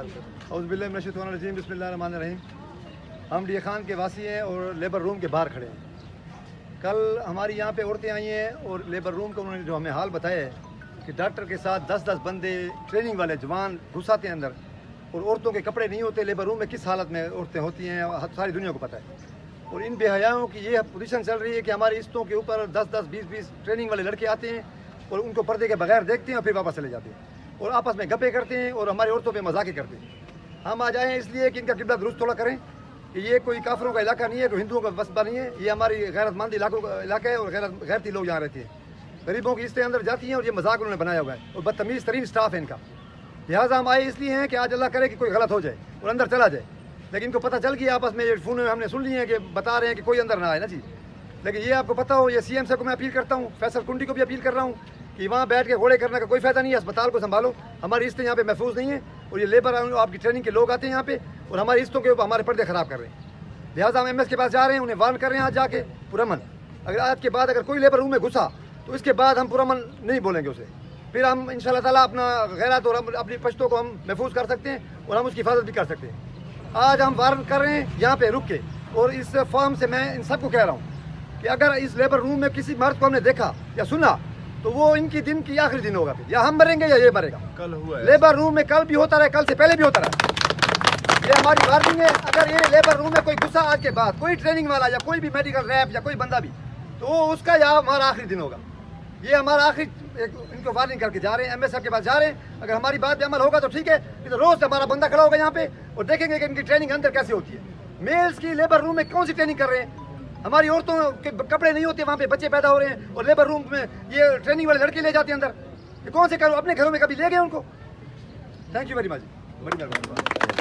اعوذ باللہ من الشیطان الرجیم، بسم اللہ الرحمن الرحیم۔ ہم ڈی خان کے واسی ہیں اور لیبر روم کے باہر کھڑے ہیں۔ کل ہماری یہاں پہ عورتیں آئی ہیں اور لیبر روم کا انہوں نے جو ہمیں حال بتایا ہے کہ ڈاکٹر کے ساتھ 10 بندے ٹریننگ والے جوان گھس آتے ہیں اندر، اور عورتوں کے کپڑے نہیں ہوتے۔ لیبر روم میں کس حالت میں عورتیں ہوتی ہیں ساری دنیا کو پتہ ہے، اور ان بے حیاؤں کی یہ پوزیشن چل رہی ہے کہ ہماری عزتوں کے اوپر 10 20 ٹریننگ والے لڑکے آتے ہیں اور ان کو پردے کے بغیر دیکھتے ہیں اور پھر واپس چلے جاتے ہیں اور آپس میں گپے کرتے ہیں اور ہماری عورتوں پہ مذاقیں کرتے ہیں۔ ہم آج آئے ہیں اس لیے کہ ان کا قبلہ درست تھوڑا کریں کہ یہ کوئی کافروں کا علاقہ نہیں ہے، کوئی ہندوؤں کا وصبہ نہیں ہے، یہ ہماری غیرت مند علاقہ ہے اور غیرتی لوگ یہاں رہتے ہیں۔ غریبوں کی عزتیں اندر جاتی ہیں اور یہ مذاق انہوں نے بنایا ہوا ہے اور بدتمیز ترین سٹاف ہے ان کا۔ لہٰذا ہم آئے اس لیے ہیں کہ آج اللہ کرے کہ کوئی غلط ہو جائے اور اندر چلا جائے، لیکن ان کو پتہ چل گیا آپس میں، فون میں ہم نے سن لی ہے کہ بتا رہے ہیں کہ کوئی اندر نہ آئے نا جی، لیکن یہ آپ کو پتہ ہو، یہ سی ایم سے کو میں اپیل کرتا ہوں، فیصل کنڈی کو بھی اپیل کر رہا ہوں کہ وہاں بیٹھ کے گھوڑے کرنے کا کوئی فائدہ نہیں ہے، ہسپتال کو سنبھالو۔ ہماری عزتیں یہاں پہ محفوظ نہیں ہیں اور یہ لیبر آپ کی ٹریننگ کے لوگ آتے ہیں یہاں پہ اور ہماری عزتوں کے اوپر ہمارے پردے خراب کر رہے ہیں۔ لہٰذا ہم ایم ایس کے پاس جا رہے ہیں، انہیں وارن کر رہے ہیں آج جا کے پرامن، اگر آج کے بعد اگر کوئی لیبر روم میں گھسا تو اس کے بعد ہم پرامن نہیں بولیں گے اسے، پھر ہم انشاءاللہ تعالیٰ اپنا غیرت اور اپنی پشتوں کو ہم محفوظ کر سکتے ہیں اور ہم اس کی حفاظت بھی کر سکتے ہیں۔ آج ہم وارن کر رہے ہیں یہاں پہ رک کے، اور اس فارم سے میں ان سب کو کہہ رہا ہوں کہ اگر اس لیبر روم میں کسی مرد کو ہم نے دیکھا یا سنا تو وہ ان کی دن کی آخری دن ہوگا، پھر یا ہم مریں گے یا یہ مرے گا۔ کل ہوا ہے لیبر روم میں کل بھی ہوتا رہا، کل سے پہلے بھی ہوتا رہا، یہ ہماری وارننگ ہے۔ اگر یہ لیبر روم میں کوئی گھسا آج کے بعد، کوئی ٹریننگ والا یا کوئی بھی میڈیکل ریپ یا کوئی بندہ بھی، تو اس کا یا ہمارا آخری دن ہوگا۔ یہ ہمارا آخری ان کو وارننگ کر کے جا رہے ہیں، ایم ایس صاحب کے پاس جا رہے ہیں۔ اگر ہماری بات پہ عمل ہوگا تو ٹھیک ہے، تو روز ہمارا بندہ کھڑا ہوگا یہاں پہ اور دیکھیں گے کہ ان کی ٹریننگ اندر کیسے ہوتی ہے۔ میلز کی لیبر روم میں کون سی ٹریننگ کر رہے ہیں؟ ہماری عورتوں کے کپڑے نہیں ہوتے، وہاں پہ بچے پیدا ہو رہے ہیں اور لیبر روم میں یہ ٹریننگ والے لڑکے لے جاتے ہیں اندر۔ یہ کون سے کرو اپنے گھروں میں کبھی لے گئے ان کو؟ تھینک یو ویری مچ، بڑی مہربانی۔